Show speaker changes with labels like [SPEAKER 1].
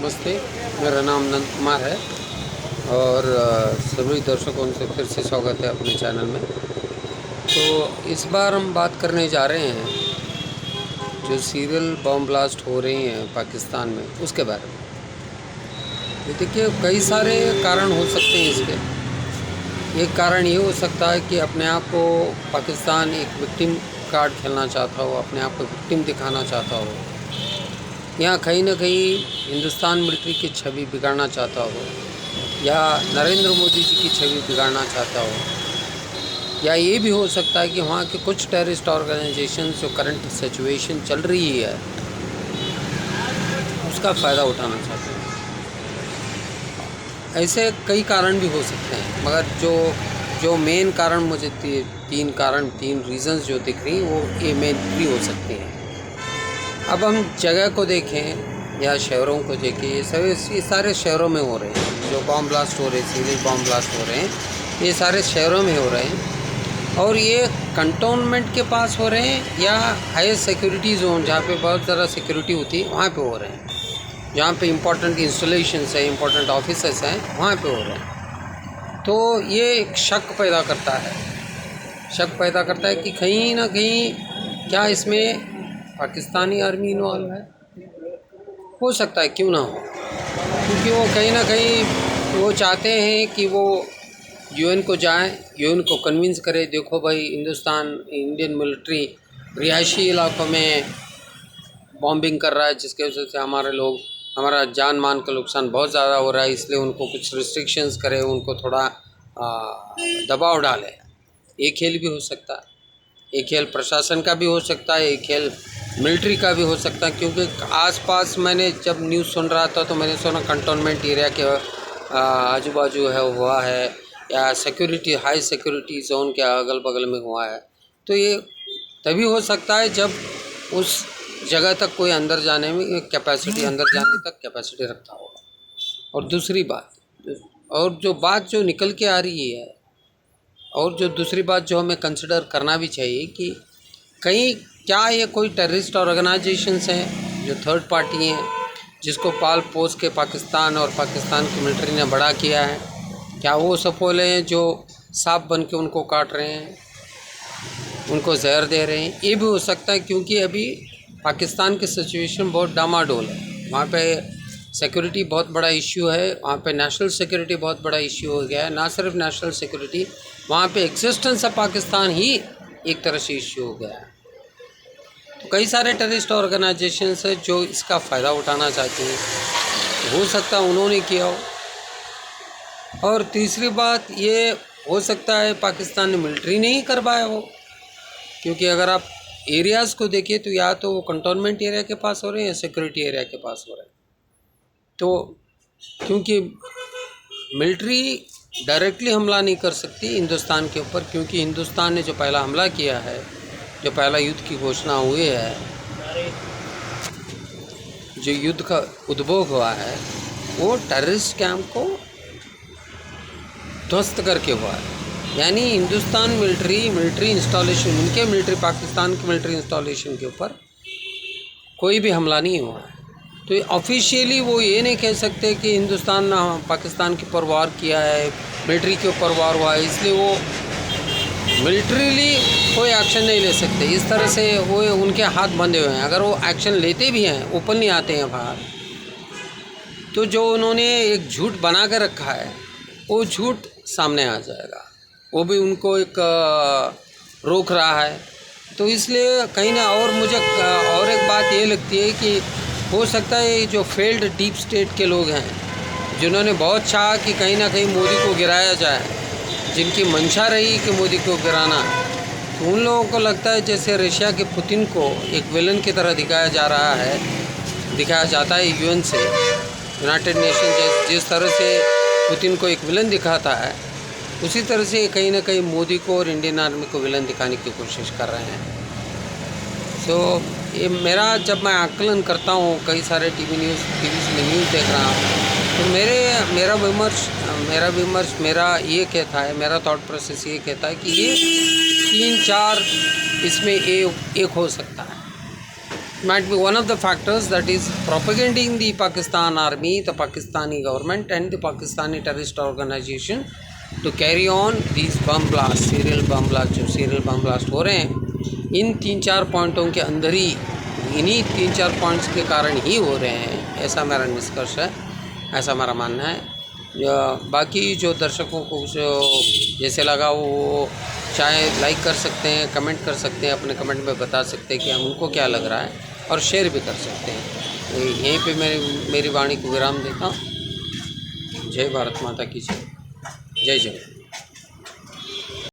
[SPEAKER 1] नमस्ते, मेरा नाम नंद कुमार है और सभी दर्शकों से फिर से स्वागत है अपने चैनल में। तो इस बार हम बात करने जा रहे हैं जो सीरियल बॉम्ब ब्लास्ट हो रही हैं पाकिस्तान में, उसके बारे में। ये देखिए, कई सारे कारण हो सकते हैं इसके। एक कारण ये हो सकता है कि अपने आप को पाकिस्तान एक विक्टिम कार्ड खेलना चाहता हो, अपने आप को विक्टिम दिखाना चाहता हो, यहाँ कहीं ना कहीं हिंदुस्तान मिलिट्री की छवि बिगाड़ना चाहता हो, या नरेंद्र मोदी जी की छवि बिगाड़ना चाहता हो, या ये भी हो सकता है कि वहाँ के कुछ टेररिस्ट ऑर्गेनाइजेशन जो करंट सिचुएशन चल रही है उसका फ़ायदा उठाना चाहते हैं। ऐसे कई कारण भी हो सकते हैं, मगर जो मेन कारण मुझे तीन रीज़न्स जो दिख रही वो ये मेन 3 हो सकती हैं। अब हम जगह को देखें या शहरों को देखें, ये सारे शहरों में हो रहे हैं। जो बॉम्ब ब्लास्ट हो रहे हैं, सीरियल बॉम्ब ब्लास्ट हो रहे हैं, ये सारे शहरों में हो रहे हैं। और ये कंटोनमेंट के पास हो रहे हैं या हाई सिक्योरिटी जोन जहाँ पे बहुत ज़्यादा सिक्योरिटी होती है वहाँ पे हो रहे हैं। जहाँ पे इम्पोर्टेंट इंस्टॉलेशंस है, इम्पोर्टेंट ऑफिसेस हैं, वहाँ पे हो रहे हैं। तो ये एक शक पैदा करता है कि कहीं ना कहीं क्या इसमें पाकिस्तानी आर्मी इन्वॉल्व है। हो सकता है, क्यों ना हो, क्योंकि वो कहीं ना कहीं वो चाहते हैं कि वो यूएन को जाएं, यूएन को कन्विंस करे, देखो भाई इंडियन मिलिट्री रिहायशी इलाकों में बॉम्बिंग कर रहा है, जिसके वजह से हमारा जान मान का नुकसान बहुत ज़्यादा हो रहा है, इसलिए उनको कुछ रिस्ट्रिक्शंस करे, उनको थोड़ा दबाव डाले। ये खेल भी हो सकता है, एक खेल प्रशासन का भी हो सकता है, एक खेल मिलिट्री का भी हो सकता है। क्योंकि आसपास मैंने जब न्यूज़ सुन रहा था तो मैंने सुना कंटोनमेंट एरिया के आजू बाजू हुआ है, या हाई सिक्योरिटी जोन के अगल बगल में हुआ है। तो ये तभी हो सकता है जब उस जगह तक कोई अंदर जाने तक कैपेसिटी रखता होगा। और दूसरी बात, जो निकल के आ रही है, और जो दूसरी बात जो हमें कंसिडर करना भी चाहिए कि कहीं क्या ये कोई टेररिस्ट ऑर्गेनाइजेशंस हैं जो थर्ड पार्टी हैं, जिसको पाल पोस के पाकिस्तान और पाकिस्तान की मिलिट्री ने बड़ा किया है। क्या वो सफोले हैं जो सांप बन के उनको काट रहे हैं, उनको जहर दे रहे हैं। ये भी हो सकता है, क्योंकि अभी पाकिस्तान की सिचुएशन बहुत डामाडोल है। वहाँ पे सिक्योरिटी बहुत बड़ा इश्यू है, वहाँ पे नेशनल सिक्योरिटी बहुत बड़ा इश्यू हो गया है। ना सिर्फ नेशनल सिक्योरिटी, वहाँ पे एग्जिस्टेंस ऑफ पाकिस्तान ही एक तरह से इश्यू हो गया है। तो कई सारे टेररिस्ट ऑर्गेनाइजेशंस हैं जो इसका फ़ायदा उठाना चाहते हैं, हो सकता है उन्होंने किया हो। और तीसरी बात ये हो सकता है पाकिस्तान ने मिलिट्री ने ही करवाया हो, क्योंकि अगर आप एरियाज़ को देखिए तो या तो वो कंटोनमेंट एरिया के पास हो रहे हैं या सिक्योरिटी एरिया के पास हो रहे हैं। तो क्योंकि मिलिट्री डायरेक्टली हमला नहीं कर सकती हिंदुस्तान के ऊपर, क्योंकि हिंदुस्तान ने जो पहला हमला किया है, जो पहला युद्ध की घोषणा हुई है, जो युद्ध का उद्भव हुआ है, वो टेररिस्ट कैंप को ध्वस्त करके हुआ है। यानी हिंदुस्तान मिलिट्री इंस्टॉलेशन, उनके मिलिट्री, पाकिस्तान की मिलिट्री इंस्टॉलेशन के ऊपर कोई भी हमला नहीं हुआ है। तो ऑफिशियली वो ये नहीं कह सकते कि हिंदुस्तान ने पाकिस्तान के ऊपर वार किया है, मिलिट्री के ऊपर वार हुआ है, इसलिए वो मिलिट्रीली कोई एक्शन नहीं ले सकते। इस तरह से वो उनके हाथ बंधे हुए हैं। अगर वो एक्शन लेते भी हैं, ओपन नहीं आते हैं बाहर, तो जो उन्होंने एक झूठ बना कर रखा है वो झूठ सामने आ जाएगा। वो भी उनको एक रोक रहा है। तो इसलिए कहीं ना, और मुझे और एक बात ये लगती है कि हो सकता है ये जो फेल्ड डीप स्टेट के लोग हैं, जिन्होंने बहुत चाहा कि कहीं ना कहीं मोदी को गिराया जाए, जिनकी मंशा रही कि मोदी को गिराना, तो उन लोगों को लगता है जैसे रशिया के पुतिन को एक विलन की तरह दिखाया जाता है यूएन से, यूनाइटेड नेशन जिस तरह से पुतिन को एक विलन दिखाता है, उसी तरह से कहीं ना कहीं मोदी को और इंडियन आर्मी को विलन दिखाने की कोशिश कर रहे हैं। सो ये जब मैं आकलन करता हूँ, कई सारे टीवी में न्यूज़ देख रहा हूँ, तो मेरा ये कहता है, मेरा थॉट प्रोसेस ये कहता है कि ये 3-4 इसमें एक हो सकता है। might be one of the factors that is propagating the Pakistan army, the Pakistani government and the Pakistani terrorist organization to carry on these bomb blasts, serial bomb blast जो serial bomb blast हो रहे हैं, इन 3-4 पॉइंटों के अंदर ही, इन्हीं 3-4 points के कारण ही हो रहे हैं, ऐसा मेरा निष्कर्ष है, ऐसा मेरा मानना है। बाकी जो दर्शकों को जैसे लगा वो चाहे लाइक कर सकते हैं, कमेंट कर सकते हैं, अपने कमेंट में बता सकते हैं कि उनको क्या लग रहा है और शेयर भी कर सकते हैं। यहीं पे मेरी वाणी को विराम देता हूँ। जय भारत माता की जय। जय जय।